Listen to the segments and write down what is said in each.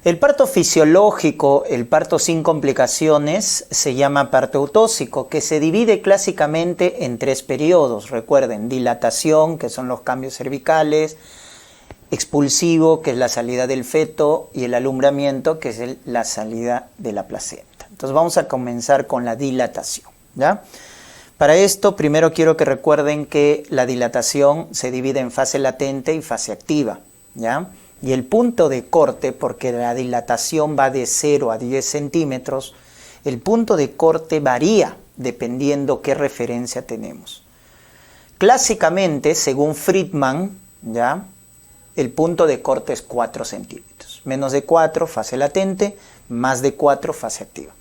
El parto fisiológico, el parto sin complicaciones, se llama parto eutóxico, que se divide clásicamente en 3 periodos. Recuerden, dilatación, que son los cambios cervicales, expulsivo, que es la salida del feto, y el alumbramiento, que es la salida de la placenta. Entonces vamos a comenzar con la dilatación, ¿ya? Para esto, primero quiero que recuerden que la dilatación se divide en fase latente y fase activa, ¿ya? Y el punto de corte, porque la dilatación va de 0 a 10 centímetros, el punto de corte varía dependiendo qué referencia tenemos. Clásicamente, según Friedman, ¿ya?, el punto de corte es 4 centímetros. Menos de 4, fase latente, más de 4, fase activa.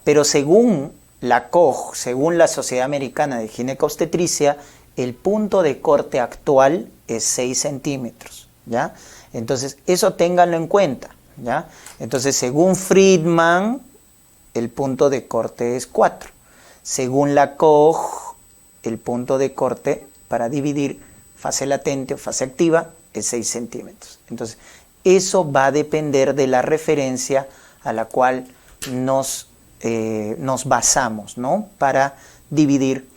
Pero según la COG, según la Sociedad Americana de Ginecobstetricia, el punto de corte actual es 6 centímetros, ¿ya? Entonces, eso ténganlo en cuenta, ¿ya? Entonces, según Friedman, el punto de corte es 4. Según la COG, el punto de corte para dividir fase latente o fase activa es 6 centímetros. Entonces, eso va a depender de la referencia a la cual nos basamos, ¿no?, para dividir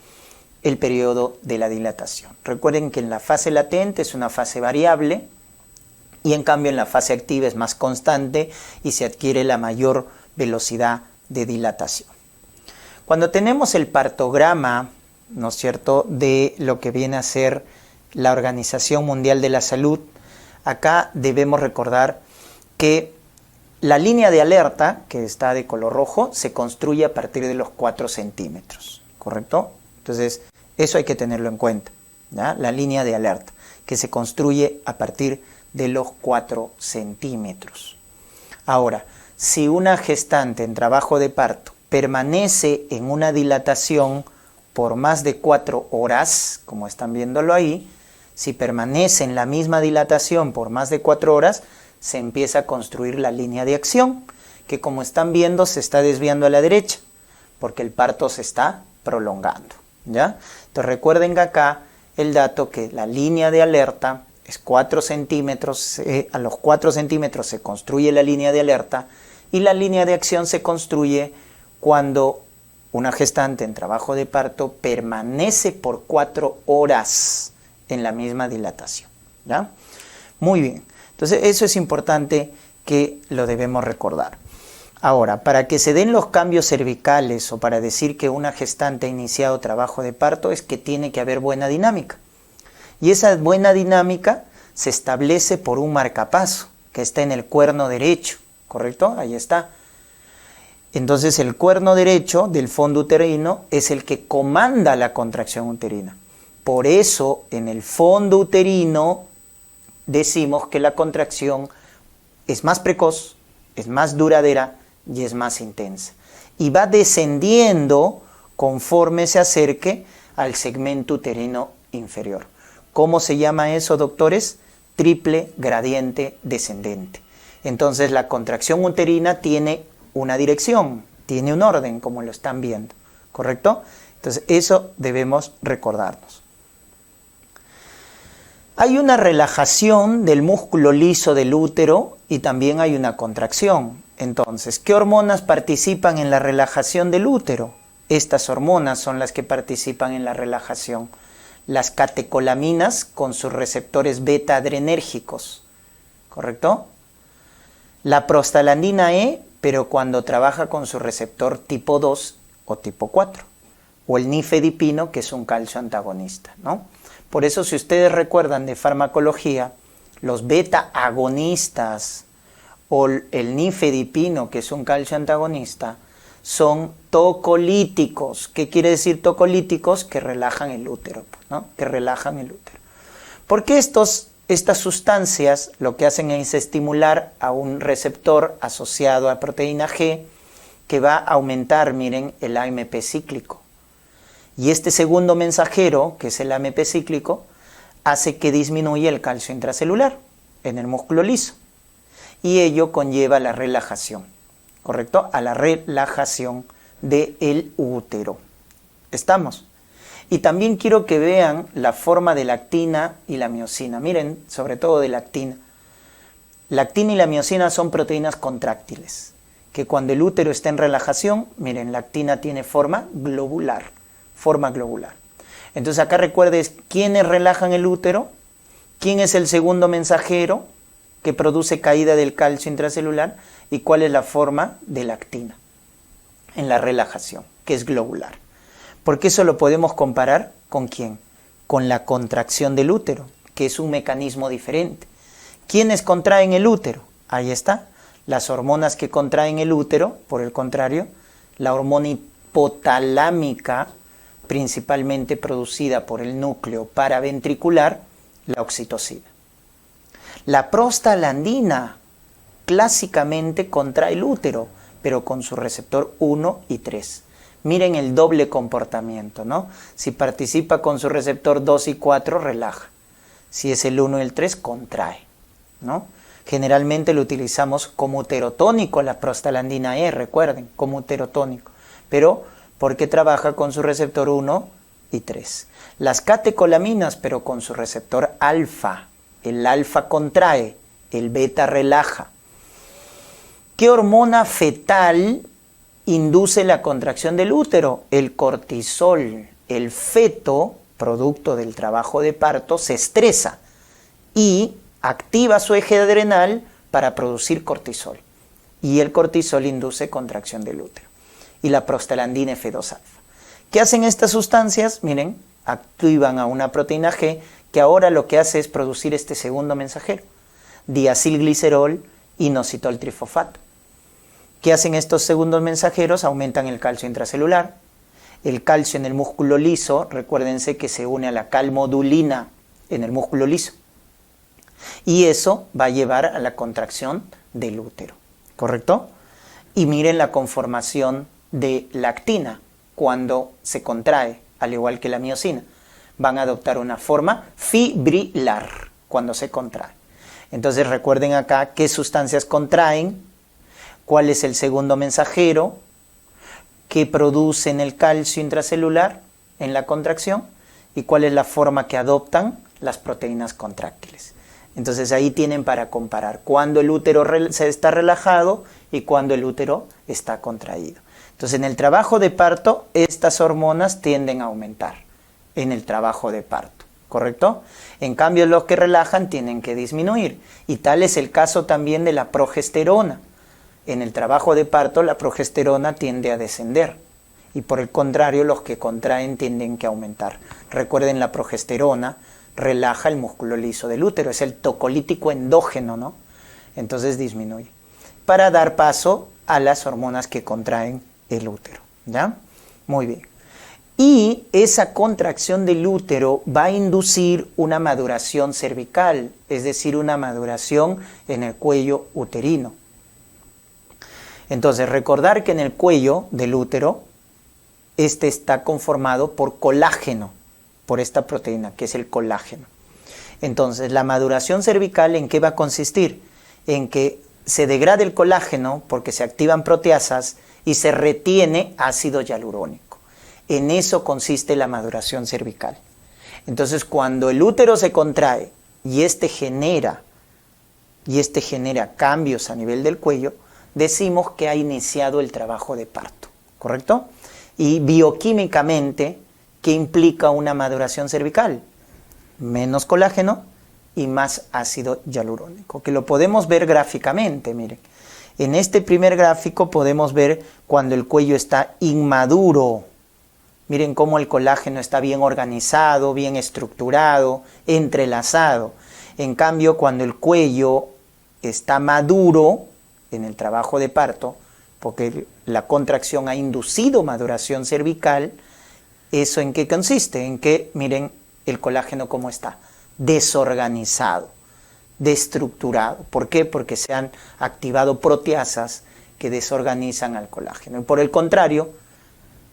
el periodo de la dilatación. Recuerden que en la fase latente es una fase variable, y en cambio en la fase activa es más constante y se adquiere la mayor velocidad de dilatación. Cuando tenemos el partograma, ¿no es cierto?, de lo que viene a ser la Organización Mundial de la Salud, acá debemos recordar que la línea de alerta, que está de color rojo, se construye a partir de los 4 centímetros, ¿correcto? Entonces, eso hay que tenerlo en cuenta, ¿ya? La línea de alerta, que se construye a partir de los 4 centímetros. Ahora, si una gestante en trabajo de parto permanece en una dilatación por más de 4 horas, como están viéndolo ahí, si permanece en la misma dilatación por más de 4 horas, se empieza a construir la línea de acción, que como están viendo se está desviando a la derecha, porque el parto se está prolongando, ¿ya? Entonces recuerden que acá el dato que la línea de alerta es 4 centímetros, a los 4 centímetros se construye la línea de alerta y la línea de acción se construye cuando una gestante en trabajo de parto permanece por 4 horas en la misma dilatación, ¿ya? Muy bien, entonces eso es importante que lo debemos recordar. Ahora, para que se den los cambios cervicales o para decir que una gestante ha iniciado trabajo de parto es que tiene que haber buena dinámica. Y esa buena dinámica se establece por un marcapaso que está en el cuerno derecho, ¿correcto? Ahí está. Entonces el cuerno derecho del fondo uterino es el que comanda la contracción uterina. Por eso en el fondo uterino decimos que la contracción es más precoz, es más duradera y es más intensa. Y va descendiendo conforme se acerque al segmento uterino inferior. ¿Cómo se llama eso, doctores? Triple gradiente descendente. Entonces la contracción uterina tiene una dirección, tiene un orden, como lo están viendo, ¿correcto? Entonces eso debemos recordarnos. Hay una relajación del músculo liso del útero y también hay una contracción. Entonces, ¿qué hormonas participan en la relajación del útero? Estas hormonas son las que participan en la relajación. Las catecolaminas con sus receptores beta-adrenérgicos, ¿correcto? La prostaglandina E, pero cuando trabaja con su receptor tipo 2 o tipo 4. O el nifedipino, que es un calcio antagonista, ¿no? Por eso, si ustedes recuerdan de farmacología, los beta-agonistas o el nifedipino, que es un calcio antagonista, son tocolíticos. ¿Qué quiere decir tocolíticos? Que relajan el útero, ¿no? Que relajan el útero. Porque estas sustancias lo que hacen es estimular a un receptor asociado a proteína G que va a aumentar, miren, el AMP cíclico. Y este segundo mensajero, que es el AMP cíclico, hace que disminuya el calcio intracelular en el músculo liso. Y ello conlleva la relajación, ¿correcto? A la relajación del útero. ¿Estamos? Y también quiero que vean la forma de la actina y la miosina. Miren, sobre todo de la actina. La actina y la miosina son proteínas contráctiles, que cuando el útero está en relajación, miren, la actina tiene forma globular. Entonces acá recuerdes quiénes relajan el útero, quién es el segundo mensajero que produce caída del calcio intracelular y cuál es la forma de la actina en la relajación, que es globular. Porque eso lo podemos comparar ¿con quién? Con la contracción del útero, que es un mecanismo diferente. ¿Quiénes contraen el útero? Ahí está. Las hormonas que contraen el útero, por el contrario, la hormona hipotalámica, principalmente producida por el núcleo paraventricular, la oxitocina. La prostaglandina clásicamente contrae el útero, pero con su receptor 1 y 3. Miren el doble comportamiento, ¿no? Si participa con su receptor 2 y 4, relaja. Si es el 1 y el 3, contrae, ¿no? Generalmente lo utilizamos como uterotónico, la prostaglandina E, recuerden, como uterotónico, pero porque trabaja con su receptor 1 y 3. Las catecolaminas, pero con su receptor alfa. El alfa contrae, el beta relaja. ¿Qué hormona fetal induce la contracción del útero? El cortisol. El feto, producto del trabajo de parto, se estresa y activa su eje adrenal para producir cortisol. Y el cortisol induce contracción del útero. Y la prostaglandina F2-alfa. ¿Qué hacen estas sustancias? Miren, activan a una proteína G que ahora lo que hace es producir este segundo mensajero, diacilglicerol inositol trifosfato. ¿Qué hacen estos segundos mensajeros? Aumentan el calcio intracelular. El calcio en el músculo liso, recuérdense que se une a la calmodulina en el músculo liso. Y eso va a llevar a la contracción del útero, ¿correcto? Y miren la conformación de la actina cuando se contrae, al igual que la miosina. Van a adoptar una forma fibrilar cuando se contrae. Entonces recuerden acá qué sustancias contraen, cuál es el segundo mensajero que producen el calcio intracelular en la contracción y cuál es la forma que adoptan las proteínas contráctiles. Entonces ahí tienen para comparar cuando el útero se está relajado y cuando el útero está contraído. Entonces en el trabajo de parto estas hormonas tienden a aumentar en el trabajo de parto, ¿correcto? En cambio los que relajan tienen que disminuir y tal es el caso también de la progesterona. En el trabajo de parto la progesterona tiende a descender y por el contrario los que contraen tienden que aumentar. Recuerden, la progesterona relaja el músculo liso del útero, es el tocolítico endógeno, ¿no? Entonces disminuye para dar paso a las hormonas que contraen el útero, ¿ya? Muy bien. Y esa contracción del útero va a inducir una maduración cervical, es decir, una maduración en el cuello uterino. Entonces, recordar que en el cuello del útero, este está conformado por colágeno, por esta proteína, que es el colágeno. Entonces, la maduración cervical, ¿en qué va a consistir? En que se degrada el colágeno porque se activan proteasas y se retiene ácido hialurónico. En eso consiste la maduración cervical. Entonces, cuando el útero se contrae y este genera cambios a nivel del cuello, decimos que ha iniciado el trabajo de parto, ¿correcto? Y bioquímicamente, ¿qué implica una maduración cervical? Menos colágeno y más ácido hialurónico, que lo podemos ver gráficamente, miren. En este primer gráfico podemos ver cuando el cuello está inmaduro. Miren cómo el colágeno está bien organizado, bien estructurado, entrelazado. En cambio, cuando el cuello está maduro en el trabajo de parto, porque la contracción ha inducido maduración cervical, ¿eso en qué consiste? En que, miren, el colágeno cómo está, desorganizado, destructurado. ¿Por qué? Porque se han activado proteasas que desorganizan al colágeno. Y por el contrario,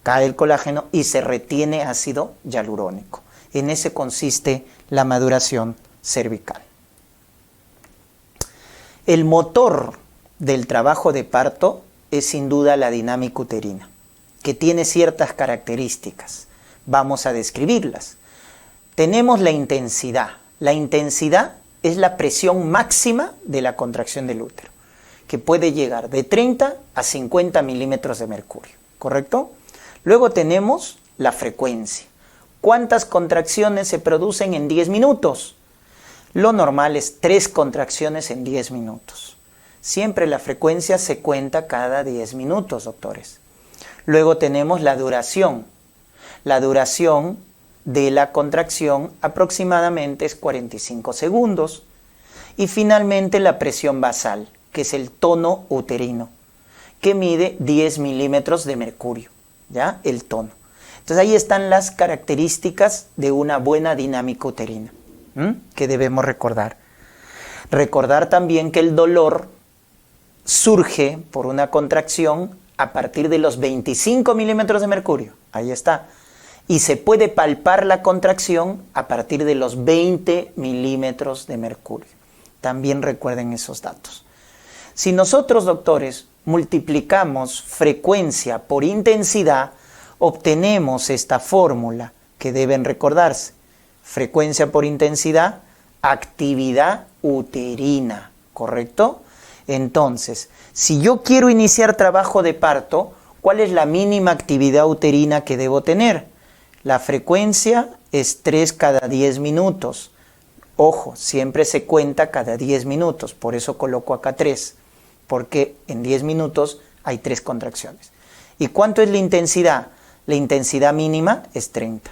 cae el colágeno y se retiene ácido hialurónico. En ese consiste la maduración cervical. El motor del trabajo de parto es sin duda la dinámica uterina, que tiene ciertas características. Vamos a describirlas. Tenemos la intensidad. La intensidad es la presión máxima de la contracción del útero, que puede llegar de 30 a 50 milímetros de mercurio, ¿correcto? Luego tenemos la frecuencia. ¿Cuántas contracciones se producen en 10 minutos? Lo normal es 3 contracciones en 10 minutos. Siempre la frecuencia se cuenta cada 10 minutos, doctores. Luego tenemos la duración. La duración de la contracción aproximadamente es 45 segundos. Y finalmente la presión basal, que es el tono uterino, que mide 10 milímetros de mercurio, ¿ya? El tono. Entonces ahí están las características de una buena dinámica uterina, que debemos recordar. Recordar también que el dolor surge por una contracción a partir de los 25 milímetros de mercurio, ahí está. Y se puede palpar la contracción a partir de los 20 milímetros de mercurio. También recuerden esos datos. Si nosotros, doctores, multiplicamos frecuencia por intensidad, obtenemos esta fórmula que deben recordarse. Frecuencia por intensidad, actividad uterina, ¿correcto? Entonces, si yo quiero iniciar trabajo de parto, ¿cuál es la mínima actividad uterina que debo tener? La frecuencia es 3 cada 10 minutos. Ojo, siempre se cuenta cada 10 minutos, por eso coloco acá 3, porque en 10 minutos hay 3 contracciones. ¿Y cuánto es la intensidad? La intensidad mínima es 30.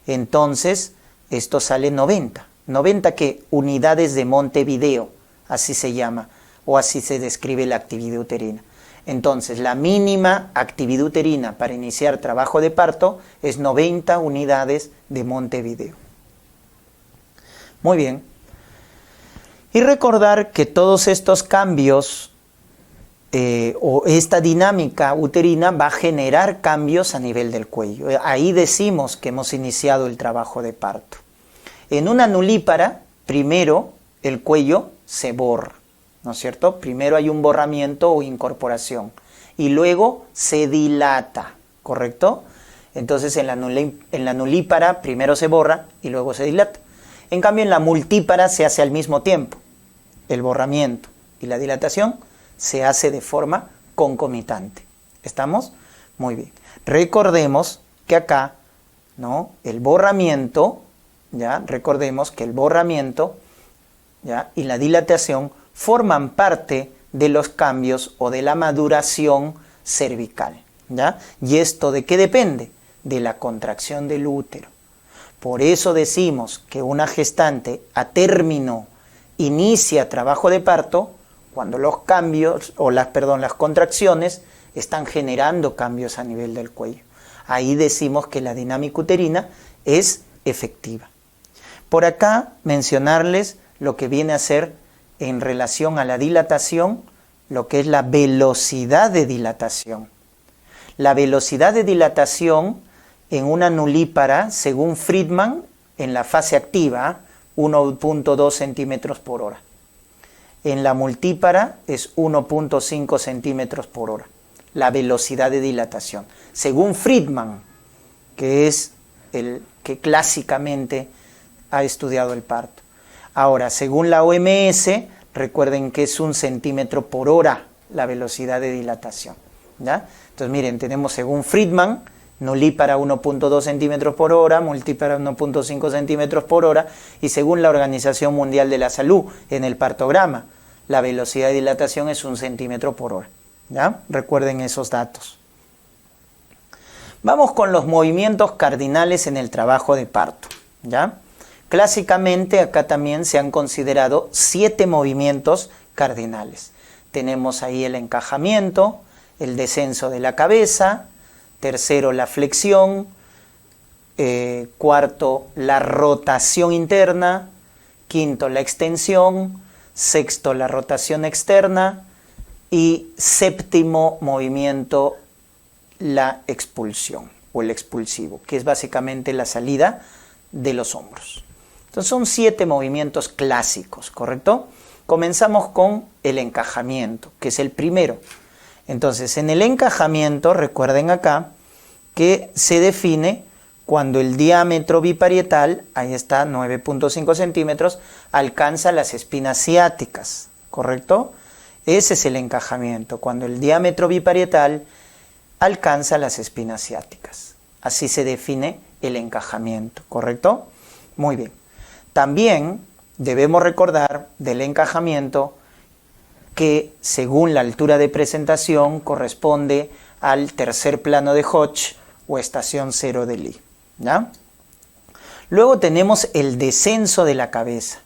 Entonces, esto sale 90. ¿90 qué? Unidades de Montevideo, así se llama, o así se describe la actividad uterina. Entonces, la mínima actividad uterina para iniciar trabajo de parto es 90 unidades de Montevideo. Muy bien. Y recordar que todos estos cambios o esta dinámica uterina va a generar cambios a nivel del cuello. Ahí decimos que hemos iniciado el trabajo de parto. En una nulípara, primero el cuello se borra, ¿no es cierto? Primero hay un borramiento o incorporación y luego se dilata, ¿correcto? Entonces en la nulípara primero se borra y luego se dilata. En cambio en la multípara se hace al mismo tiempo. El borramiento y la dilatación se hace de forma concomitante. ¿Estamos? Muy bien. Recordemos que acá, ¿no? El borramiento, ¿ya? Recordemos que el borramiento, ¿ya? Y la dilatación forman parte de los cambios o de la maduración cervical, ¿ya? ¿Y esto de qué depende? De la contracción del útero. Por eso decimos que una gestante a término inicia trabajo de parto cuando los cambios, las contracciones están generando cambios a nivel del cuello. Ahí decimos que la dinámica uterina es efectiva. Por acá mencionarles lo que viene a ser en relación a la dilatación, lo que es la velocidad de dilatación. La velocidad de dilatación en una nulípara, según Friedman, en la fase activa, 1.2 centímetros por hora. En la multípara es 1.5 centímetros por hora, la velocidad de dilatación. Según Friedman, que es el que clásicamente ha estudiado el parto. Ahora, según la OMS, recuerden que es 1 centímetro por hora la velocidad de dilatación, ¿ya? Entonces, miren, tenemos según Friedman, nulípara 1.2 centímetros por hora, multípara 1.5 centímetros por hora, y según la Organización Mundial de la Salud, en el partograma, la velocidad de dilatación es 1 centímetro por hora, ¿ya? Recuerden esos datos. Vamos con los movimientos cardinales en el trabajo de parto, ¿ya? Clásicamente acá también se han considerado 7 movimientos cardinales. Tenemos ahí el encajamiento, el descenso de la cabeza, tercero la flexión, cuarto la rotación interna, quinto la extensión, sexto la rotación externa y séptimo movimiento la expulsión o el expulsivo, que es básicamente la salida de los hombros. Entonces son 7 movimientos clásicos, ¿correcto? Comenzamos con el encajamiento, que es el primero. Entonces en el encajamiento, recuerden acá, que se define cuando el diámetro biparietal, ahí está, 9.5 centímetros, alcanza las espinas ciáticas, ¿correcto? Ese es el encajamiento, cuando el diámetro biparietal alcanza las espinas ciáticas. Así se define el encajamiento, ¿correcto? Muy bien. También debemos recordar del encajamiento que según la altura de presentación corresponde al tercer plano de Hodge o estación cero de Lie, ¿ya? Luego tenemos el descenso de la cabeza.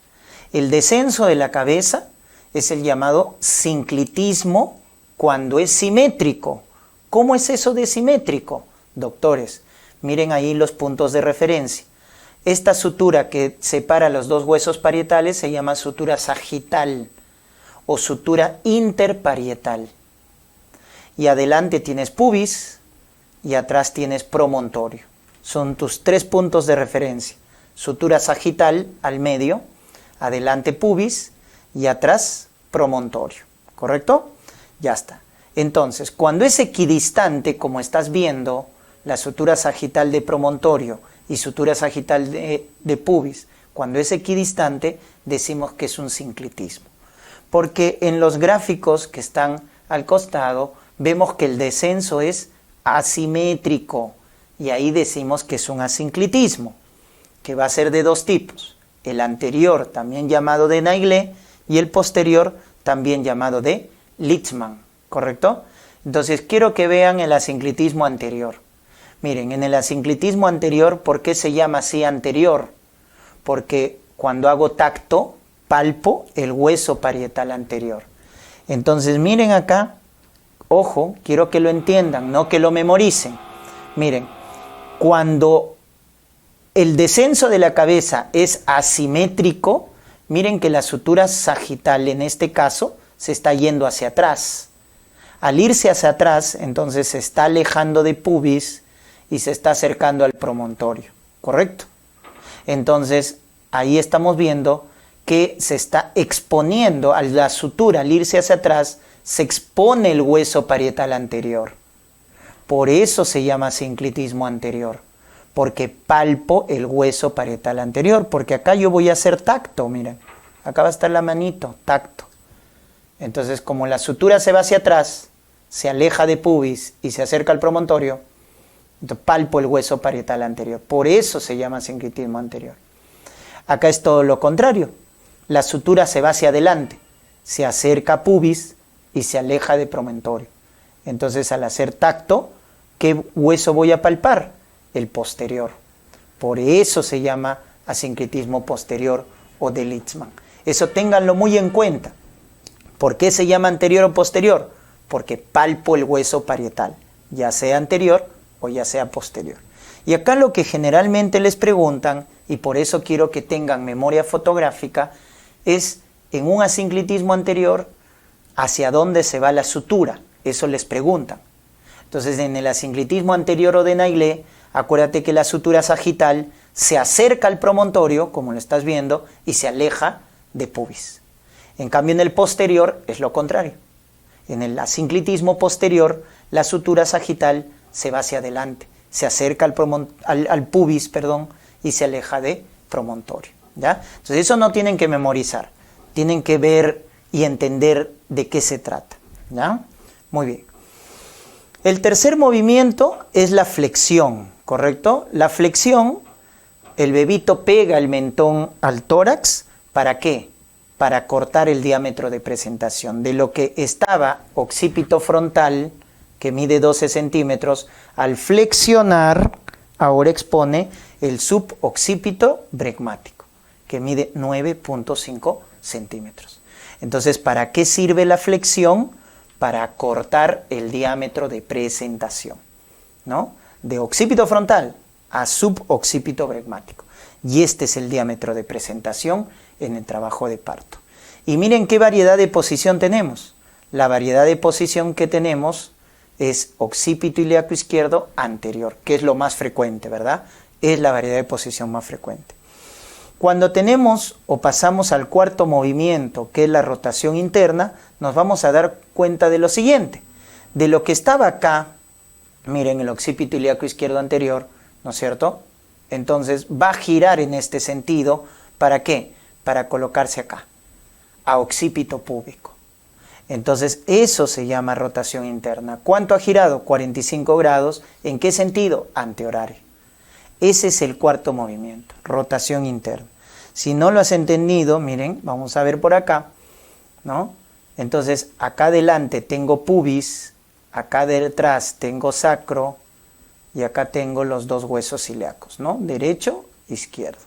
El descenso de la cabeza es el llamado sinclitismo cuando es simétrico. ¿Cómo es eso de simétrico? Doctores, miren ahí los puntos de referencia. Esta sutura que separa los dos huesos parietales se llama sutura sagital o sutura interparietal. Y adelante tienes pubis y atrás tienes promontorio. Son tus 3 puntos de referencia. Sutura sagital al medio, adelante pubis y atrás promontorio. ¿Correcto? Ya está. Entonces, cuando es equidistante, como estás viendo, la sutura sagital de promontorio y sutura sagital de pubis, cuando es equidistante, decimos que es un sinclitismo. Porque en los gráficos que están al costado, vemos que el descenso es asimétrico y ahí decimos que es un asinclitismo, que va a ser de 2 tipos. El anterior, también llamado de Naegele, y el posterior, también llamado de Litzmann, ¿correcto? Entonces quiero que vean el asinclitismo anterior. Miren, en el asinclitismo anterior, ¿por qué se llama así anterior? Porque cuando hago tacto, palpo el hueso parietal anterior. Entonces miren acá, ojo, quiero que lo entiendan, no que lo memoricen. Miren, cuando el descenso de la cabeza es asimétrico, miren que la sutura sagital en este caso se está yendo hacia atrás. Al irse hacia atrás, entonces se está alejando de pubis y se está acercando al promontorio, ¿correcto? Entonces ahí estamos viendo que se está exponiendo a la sutura, al irse hacia atrás, se expone el hueso parietal anterior. Por eso se llama sinclitismo anterior, porque palpo el hueso parietal anterior, porque acá yo voy a hacer tacto, miren, acá va a estar la manito, tacto. Entonces, como la sutura se va hacia atrás, se aleja de pubis y se acerca al promontorio, entonces palpo el hueso parietal anterior. Por eso se llama sinclitismo anterior. Acá es todo lo contrario. La sutura se va hacia adelante, se acerca a pubis y se aleja de promontorio. Entonces, al hacer tacto, ¿qué hueso voy a palpar? El posterior. Por eso se llama asinclitismo posterior o de Litzmann. Eso ténganlo muy en cuenta. ¿Por qué se llama anterior o posterior? Porque palpo el hueso parietal, ya sea anterior o ya sea posterior. Y acá lo que generalmente les preguntan, y por eso quiero que tengan memoria fotográfica, es en un asinclitismo anterior, ¿hacia dónde se va la sutura? Eso les preguntan. Entonces, en el asinclitismo anterior o de Naegele, acuérdate que la sutura sagital se acerca al promontorio, como lo estás viendo, y se aleja de pubis. En cambio, en el posterior es lo contrario. En el asinclitismo posterior, la sutura sagital se va hacia adelante, se acerca al pubis, y se aleja de promontorio, ¿ya? Entonces, eso no tienen que memorizar, tienen que ver y entender de qué se trata, ¿ya? Muy bien. El tercer movimiento es la flexión, ¿correcto? La flexión, el bebito pega el mentón al tórax, ¿para qué? Para cortar el diámetro de presentación. De lo que estaba occipito frontal, que mide 12 centímetros, al flexionar, ahora expone el suboccipito bregmático, que mide 9.5 centímetros. Entonces, ¿para qué sirve la flexión? Para cortar el diámetro de presentación, ¿no? De occipito frontal a suboccipito bregmático. Y este es el diámetro de presentación en el trabajo de parto. Y miren qué variedad de posición tenemos. La variedad de posición que tenemos es occipito ilíaco izquierdo anterior, que es lo más frecuente, ¿verdad? Es la variedad de posición más frecuente. Cuando tenemos o pasamos al cuarto movimiento, que es la rotación interna, nos vamos a dar cuenta de lo siguiente. De lo que estaba acá, miren el occipito ilíaco izquierdo anterior, ¿no es cierto? Entonces va a girar en este sentido. ¿Para qué? Para colocarse acá, a occipito púbico. Entonces eso se llama rotación interna. ¿Cuánto ha girado? 45 grados. ¿En qué sentido? Antihorario. Ese es el cuarto movimiento, rotación interna. Si no lo has entendido, miren, vamos a ver por acá, ¿no? Entonces acá adelante tengo pubis, acá detrás tengo sacro y acá tengo los dos huesos ilíacos, ¿no? Derecho, izquierdo.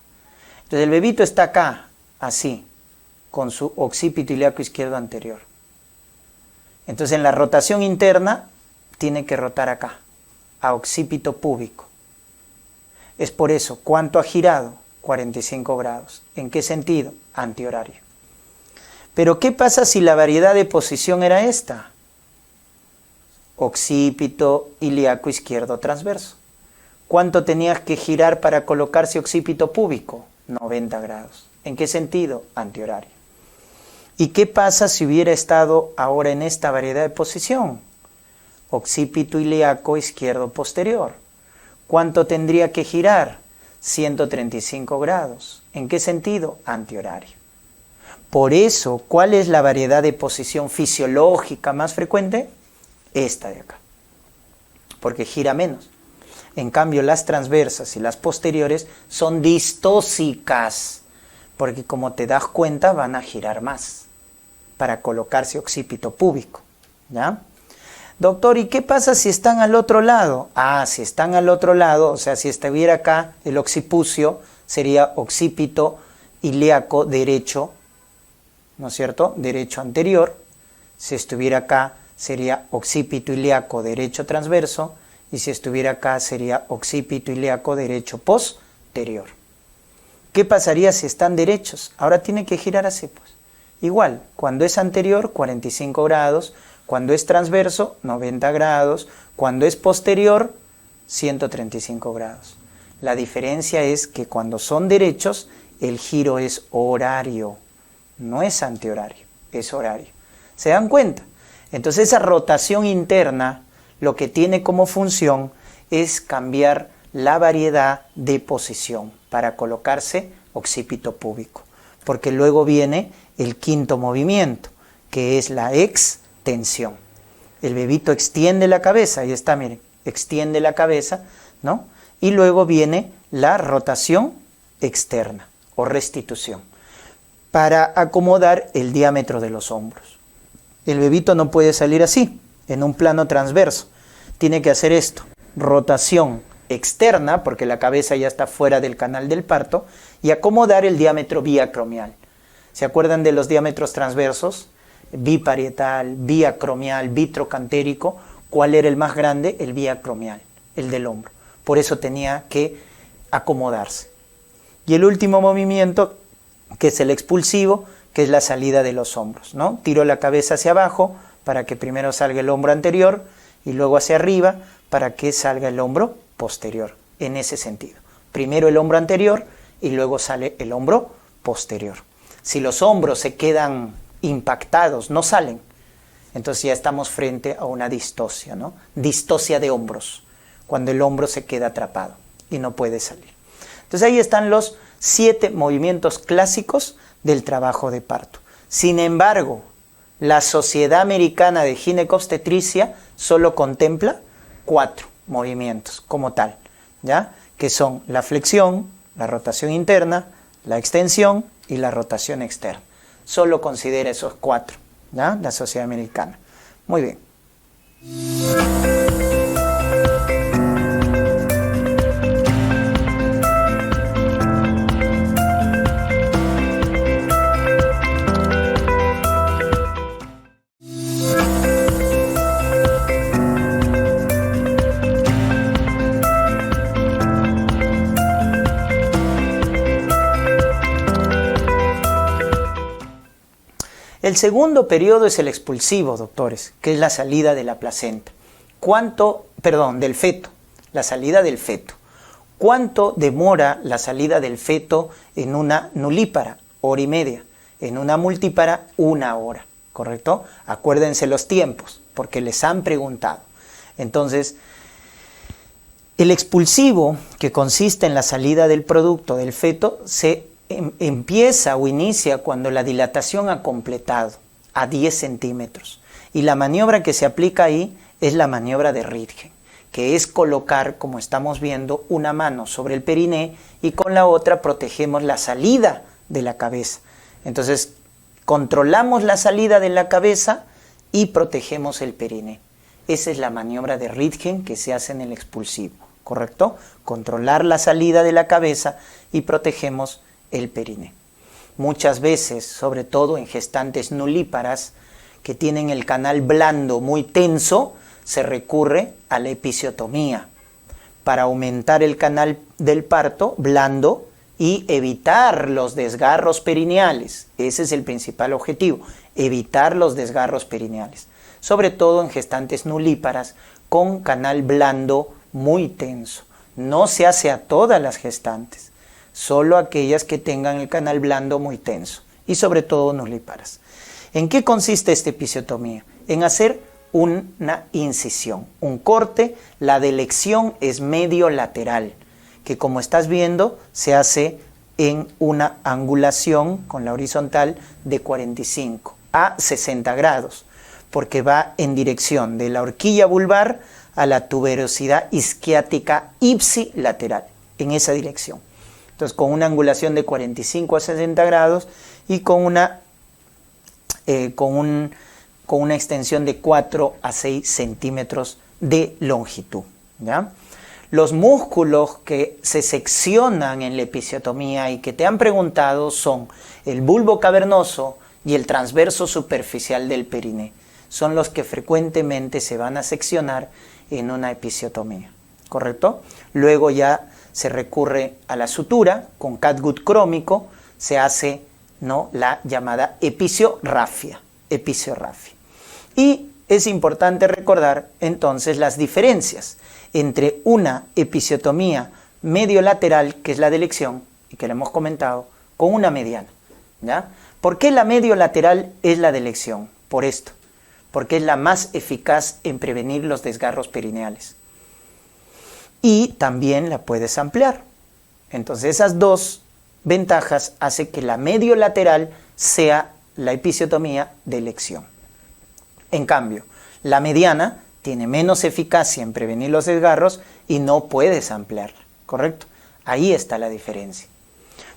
Entonces el bebito está acá, así, con su occipito ilíaco izquierdo anterior. Entonces en la rotación interna tiene que rotar acá, a occipito púbico. Es por eso, ¿cuánto ha girado? 45 grados. ¿En qué sentido? Antihorario. Pero ¿qué pasa si la variedad de posición era esta? Occipito ilíaco izquierdo transverso. ¿Cuánto tenías que girar para colocarse occipito púbico? 90 grados. ¿En qué sentido? Antihorario. ¿Y qué pasa si hubiera estado ahora en esta variedad de posición? Occipito ilíaco izquierdo posterior. ¿Cuánto tendría que girar? 135 grados. ¿En qué sentido? Antihorario. Por eso, ¿cuál es la variedad de posición fisiológica más frecuente? Esta de acá. Porque gira menos. En cambio, las transversas y las posteriores son distósicas. Porque como te das cuenta, van a girar más para colocarse occipito púbico. ¿Ya? Doctor, ¿y qué pasa si están al otro lado? Ah, si están al otro lado, o sea, si estuviera acá el occipucio, sería occipito ilíaco derecho, ¿no es cierto? Derecho anterior. Si estuviera acá, sería occipito ilíaco derecho transverso. Y si estuviera acá, sería occipito ilíaco derecho posterior. ¿Qué pasaría si están derechos? Ahora tiene que girar así, pues. Igual, cuando es anterior, 45 grados. Cuando es transverso, 90 grados. Cuando es posterior, 135 grados. La diferencia es que cuando son derechos, el giro es horario. No es antihorario, es horario. ¿Se dan cuenta? Entonces esa rotación interna lo que tiene como función es cambiar la variedad de posición para colocarse occipito púbico. Porque luego viene el quinto movimiento, que es la extensión. El bebito extiende la cabeza, ahí está, miren, extiende la cabeza, ¿no? Y luego viene la rotación externa o restitución para acomodar el diámetro de los hombros. El bebito no puede salir así, en un plano transverso. Tiene que hacer esto, rotación externa, porque la cabeza ya está fuera del canal del parto, y acomodar el diámetro biacromial. ¿Se acuerdan de los diámetros transversos? Biparietal, biacromial, bitrocantérico. ¿Cuál era el más grande? El biacromial, el del hombro. Por eso tenía que acomodarse. Y el último movimiento, que es el expulsivo, que es la salida de los hombros, ¿no? Tiro la cabeza hacia abajo para que primero salga el hombro anterior y luego hacia arriba para que salga el hombro posterior, en ese sentido. Primero el hombro anterior y luego sale el hombro posterior. Si los hombros se quedan impactados, no salen, entonces ya estamos frente a una distosia, ¿no? Distosia de hombros, cuando el hombro se queda atrapado y no puede salir. Entonces ahí están los 7 movimientos clásicos del trabajo de parto. Sin embargo, la Sociedad Americana de Ginecobstetricia solo contempla 4 movimientos como tal, ¿ya? Que son la flexión, la rotación interna, la extensión y la rotación externa. Solo considera esos 4, ¿ya? La Sociedad Americana. Muy bien. El segundo periodo es el expulsivo, doctores, que es la salida de la placenta. Del feto, la salida del feto. ¿Cuánto demora la salida del feto en una nulípara? 1 hora y media. En una multípara, 1 hora, ¿correcto? Acuérdense los tiempos, porque les han preguntado. Entonces, El expulsivo, que consiste en la salida del producto del feto, se empieza o inicia cuando la dilatación ha completado a 10 centímetros. Y la maniobra que se aplica ahí es la maniobra de Röntgen, que es colocar, como estamos viendo, una mano sobre el periné y con la otra protegemos la salida de la cabeza. Entonces, controlamos la salida de la cabeza y protegemos el periné. Esa es la maniobra de Röntgen que se hace en el expulsivo, ¿correcto? Controlar la salida de la cabeza y protegemos el periné. Muchas veces, sobre todo en gestantes nulíparas que tienen el canal blando muy tenso, se recurre a la episiotomía para aumentar el canal del parto blando y evitar los desgarros perineales. Ese es el principal objetivo, evitar los desgarros perineales, sobre todo en gestantes nulíparas con canal blando muy tenso. No se hace a todas las gestantes, solo aquellas que tengan el canal blando muy tenso y sobre todo nulíparas. ¿En qué consiste esta episiotomía? En hacer una incisión, un corte. La delección es medio lateral, que como estás viendo se hace en una angulación con la horizontal de 45 a 60 grados, porque va en dirección de la horquilla vulvar a la tuberosidad isquiática ipsilateral, en esa dirección. Entonces, con una angulación de 45 a 60 grados y con una extensión de 4 a 6 centímetros de longitud, ¿ya? Los músculos que se seccionan en la episiotomía y que te han preguntado son el bulbo cavernoso y el transverso superficial del periné. Son los que frecuentemente se van a seccionar en una episiotomía, ¿correcto? Luego ya se recurre a la sutura con catgut crómico, se hace, ¿no?, la llamada episiorrafia. Y es importante recordar entonces las diferencias entre una episiotomía medio lateral, que es la delección, y que lo hemos comentado, con una mediana, ¿ya? ¿Por qué la medio lateral es la delección? Por esto, porque es la más eficaz en prevenir los desgarros perineales. Y también la puedes ampliar. Entonces esas dos ventajas hacen que la medio lateral sea la episiotomía de elección. En cambio, la mediana tiene menos eficacia en prevenir los desgarros y no puedes ampliarla, ¿correcto? Ahí está la diferencia.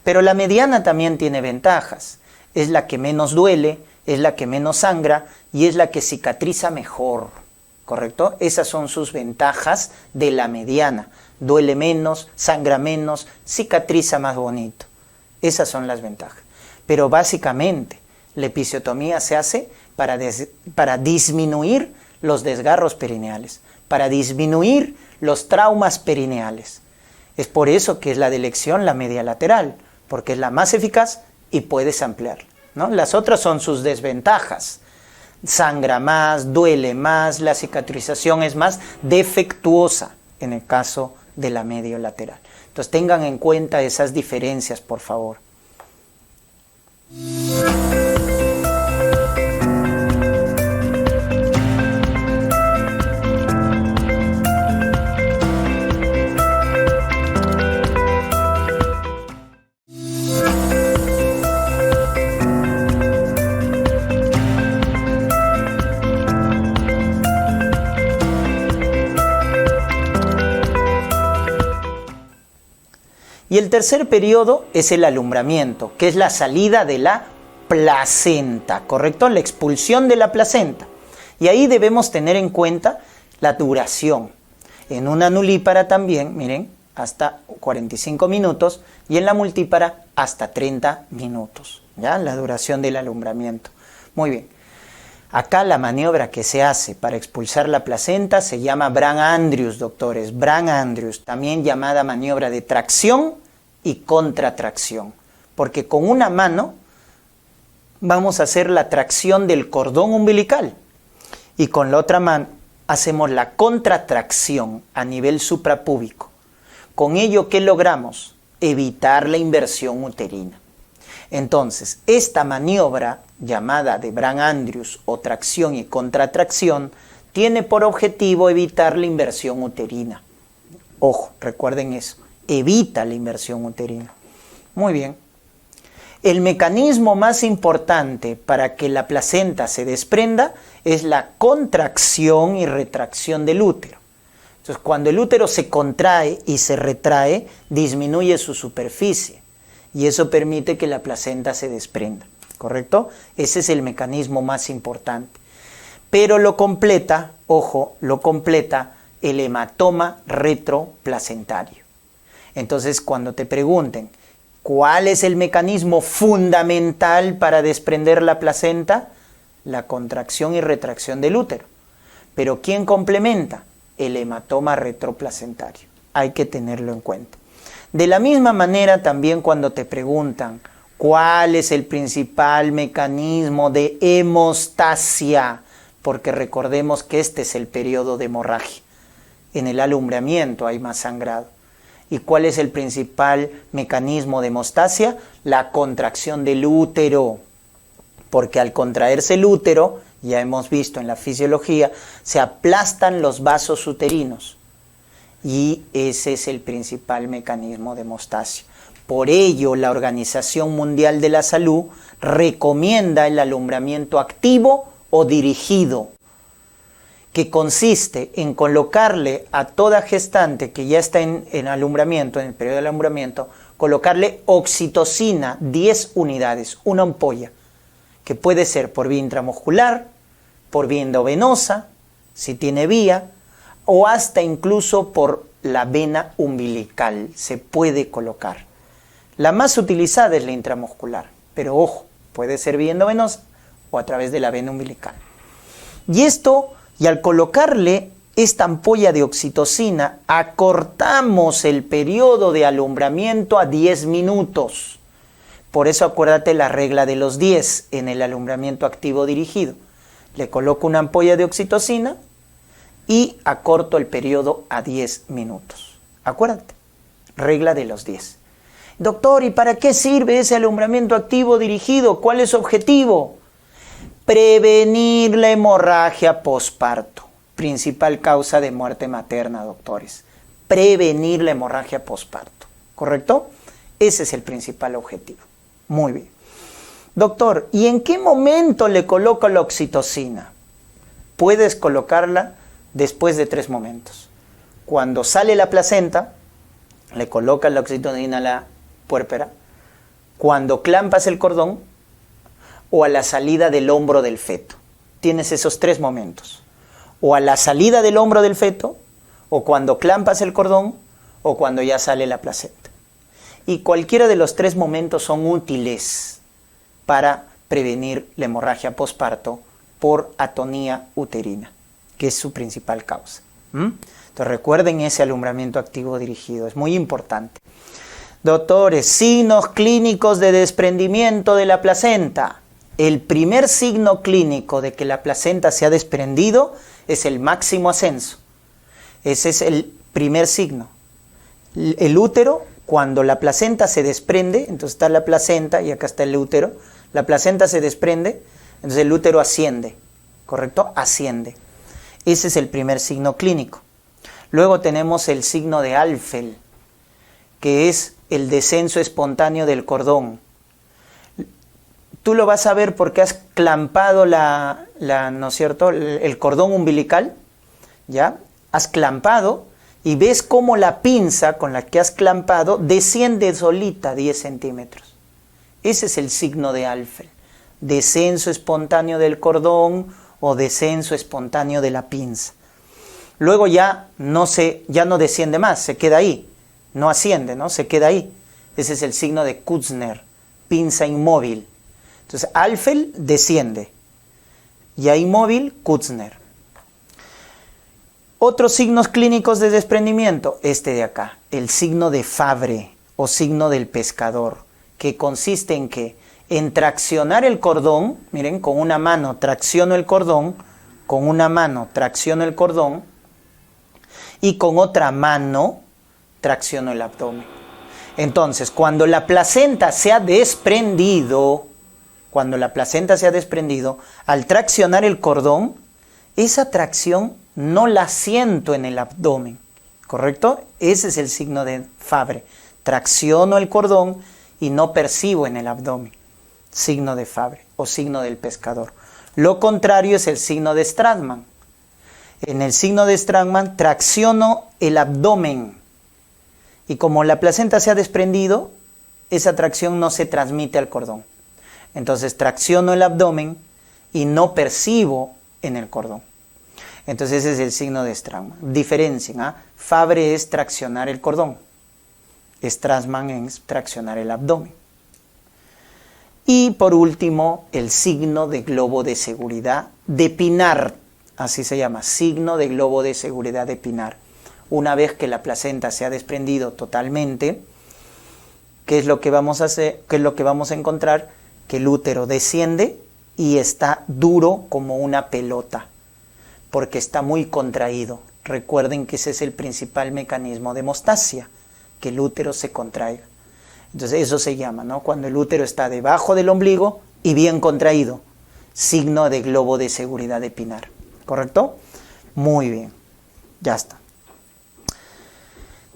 Pero la mediana también tiene ventajas. Es la que menos duele, es la que menos sangra y es la que cicatriza mejor, ¿correcto? Esas son sus ventajas de la mediana. Duele menos, sangra menos, cicatriza más bonito. Esas son las ventajas. Pero básicamente la episiotomía se hace para disminuir los desgarros perineales, para disminuir los traumas perineales. Es por eso que es la delección la media lateral, porque es la más eficaz y puedes ampliarla, ¿no? Las otras son sus desventajas. Sangra más, duele más, la cicatrización es más defectuosa en el caso de la medio lateral. Entonces tengan en cuenta esas diferencias, por favor. Y el tercer periodo es el alumbramiento, que es la salida de la placenta, ¿correcto? La expulsión de la placenta. Y ahí debemos tener en cuenta la duración. En una nulípara también, miren, hasta 45 minutos y en la multípara hasta 30 minutos, ¿ya? La duración del alumbramiento. Muy bien. Acá la maniobra que se hace para expulsar la placenta se llama Brandt-Andrews, doctores, Brandt-Andrews, también llamada maniobra de tracción y contratracción, porque con una mano vamos a hacer la tracción del cordón umbilical y con la otra mano hacemos la contratracción a nivel suprapúbico. Con ello, ¿qué logramos? Evitar la inversión uterina. Entonces, esta maniobra llamada de Brandt-Andrews o tracción y contratracción tiene por objetivo evitar la inversión uterina. Ojo, recuerden eso. Evita la inversión uterina. Muy bien. El mecanismo más importante para que la placenta se desprenda es la contracción y retracción del útero. Entonces, cuando el útero se contrae y se retrae, disminuye su superficie y eso permite que la placenta se desprenda, ¿correcto? Ese es el mecanismo más importante. Pero lo completa, ojo, lo completa el hematoma retroplacentario. Entonces, cuando te pregunten, ¿cuál es el mecanismo fundamental para desprender la placenta? La contracción y retracción del útero. Pero ¿quién complementa? El hematoma retroplacentario. Hay que tenerlo en cuenta. De la misma manera, también cuando te preguntan, ¿cuál es el principal mecanismo de hemostasia? Porque recordemos que este es el periodo de hemorragia. En el alumbramiento hay más sangrado. ¿Y cuál es el principal mecanismo de hemostasia? La contracción del útero. Porque al contraerse el útero, ya hemos visto en la fisiología, se aplastan los vasos uterinos. Y ese es el principal mecanismo de hemostasia. Por ello, la Organización Mundial de la Salud recomienda el alumbramiento activo o dirigido, que consiste en colocarle a toda gestante que ya está en alumbramiento, en el periodo de alumbramiento, colocarle oxitocina 10 unidades, una ampolla, que puede ser por vía intramuscular, por vía endovenosa, si tiene vía, o hasta incluso por la vena umbilical, se puede colocar. La más utilizada es la intramuscular, pero ojo, puede ser vía endovenosa o a través de la vena umbilical. Y al colocarle esta ampolla de oxitocina, acortamos el periodo de alumbramiento a 10 minutos. Por eso acuérdate la regla de los 10 en el alumbramiento activo dirigido. Le coloco una ampolla de oxitocina y acorto el periodo a 10 minutos. Acuérdate, regla de los 10. Doctor, ¿y para qué sirve ese alumbramiento activo dirigido? ¿Cuál es su objetivo? Prevenir la hemorragia posparto, principal causa de muerte materna, doctores. Prevenir la hemorragia posparto, ¿correcto? Ese es el principal objetivo. Muy bien. Doctor, ¿y en qué momento le coloco la oxitocina? Puedes colocarla después de 3 momentos. Cuando sale la placenta, le colocas la oxitocina a la puérpera. Cuando clampas el cordón, o a la salida del hombro del feto. Tienes esos 3 momentos. O a la salida del hombro del feto, o cuando clampas el cordón, o cuando ya sale la placenta. Y cualquiera de los 3 momentos son útiles para prevenir la hemorragia posparto por atonía uterina, que es su principal causa. Entonces recuerden ese alumbramiento activo dirigido, es muy importante. Doctores, signos clínicos de desprendimiento de la placenta. El primer signo clínico de que la placenta se ha desprendido es el máximo ascenso. Ese es el primer signo. El útero, cuando la placenta se desprende, entonces está la placenta y acá está el útero, la placenta se desprende, entonces el útero asciende, ¿correcto? Asciende. Ese es el primer signo clínico. Luego tenemos el signo de Alfel, que es el descenso espontáneo del cordón. Tú lo vas a ver porque has clampado ¿no es cierto?, el cordón umbilical, ¿ya? Has clampado y ves cómo la pinza con la que has clampado desciende solita 10 centímetros. Ese es el signo de Alfel, descenso espontáneo del cordón o descenso espontáneo de la pinza. Luego ya no desciende más, se queda ahí, no asciende, ¿no? Se queda ahí. Ese es el signo de Kutzner, pinza inmóvil. Entonces, Alfel desciende, ya inmóvil, Kutzner. Otros signos clínicos de desprendimiento, este de acá, el signo de Fabry o signo del pescador, que consiste en ¿qué? En traccionar el cordón, miren, con una mano tracciono el cordón, con una mano tracciono el cordón y con otra mano tracciono el abdomen. Entonces, cuando la placenta se ha desprendido, al traccionar el cordón, esa tracción no la siento en el abdomen, ¿correcto? Ese es el signo de Fabry. Tracciono el cordón y no percibo en el abdomen. Signo de Fabry o signo del pescador. Lo contrario es el signo de Stratmann. En el signo de Stratmann tracciono el abdomen y como la placenta se ha desprendido, esa tracción no se transmite al cordón. Entonces tracciono el abdomen y no percibo en el cordón. Entonces ese es el signo de Stratmann. Diferencien, ¿ah? Fabry es traccionar el cordón. Stratmann es traccionar el abdomen. Y por último, el signo de globo de seguridad de Pinard. Así se llama, signo de globo de seguridad de Pinard. Una vez que la placenta se ha desprendido totalmente, ¿qué es lo que vamos a hacer? ¿Qué es lo que vamos a encontrar? Que el útero desciende y está duro como una pelota, porque está muy contraído. Recuerden que ese es el principal mecanismo de hemostasia, que el útero se contraiga. Entonces eso se llama, ¿no? Cuando el útero está debajo del ombligo y bien contraído, signo de globo de seguridad de Pinard, ¿correcto? Muy bien, ya está.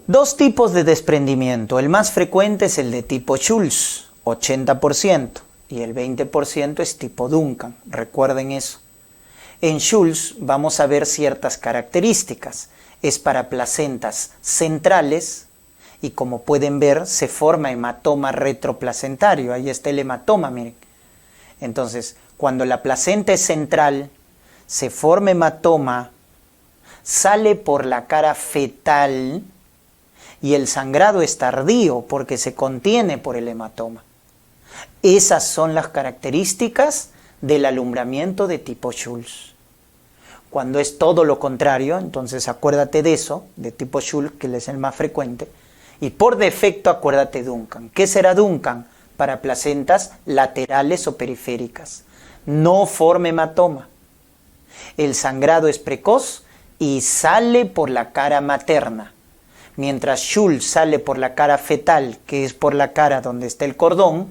Dos tipos de desprendimiento. El más frecuente es el de tipo Schultz, 80%, y el 20% es tipo Duncan. Recuerden eso. En Schultz vamos a ver ciertas características. Es para placentas centrales y como pueden ver se forma hematoma retroplacentario. Ahí está el hematoma, miren. Entonces, cuando la placenta es central, se forma hematoma, sale por la cara fetal y el sangrado es tardío porque se contiene por el hematoma. Esas son las características del alumbramiento de tipo Schultz. Cuando es todo lo contrario, entonces acuérdate de eso, de tipo Schultz, que es el más frecuente, y por defecto acuérdate Duncan. ¿Qué será Duncan? Para placentas laterales o periféricas. No forma hematoma. El sangrado es precoz y sale por la cara materna. Mientras Schultz sale por la cara fetal, que es por la cara donde está el cordón,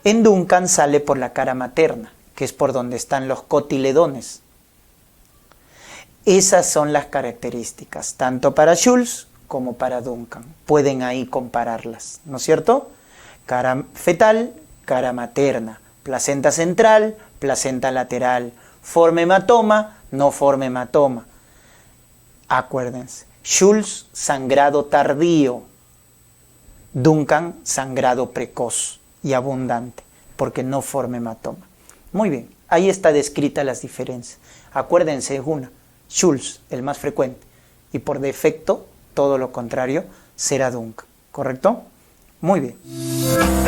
en Duncan sale por la cara materna, que es por donde están los cotiledones. Esas son las características, tanto para Schultz como para Duncan. Pueden ahí compararlas, ¿no es cierto? Cara fetal, cara materna, placenta central, placenta lateral, forma hematoma, no forma hematoma. Acuérdense, Schultz, sangrado tardío, Duncan, sangrado precoz y abundante, porque no forma hematoma. Muy bien, ahí está descrita las diferencias. Acuérdense, una, Schultz, el más frecuente, y por defecto, todo lo contrario, será Duncan, ¿correcto? Muy bien.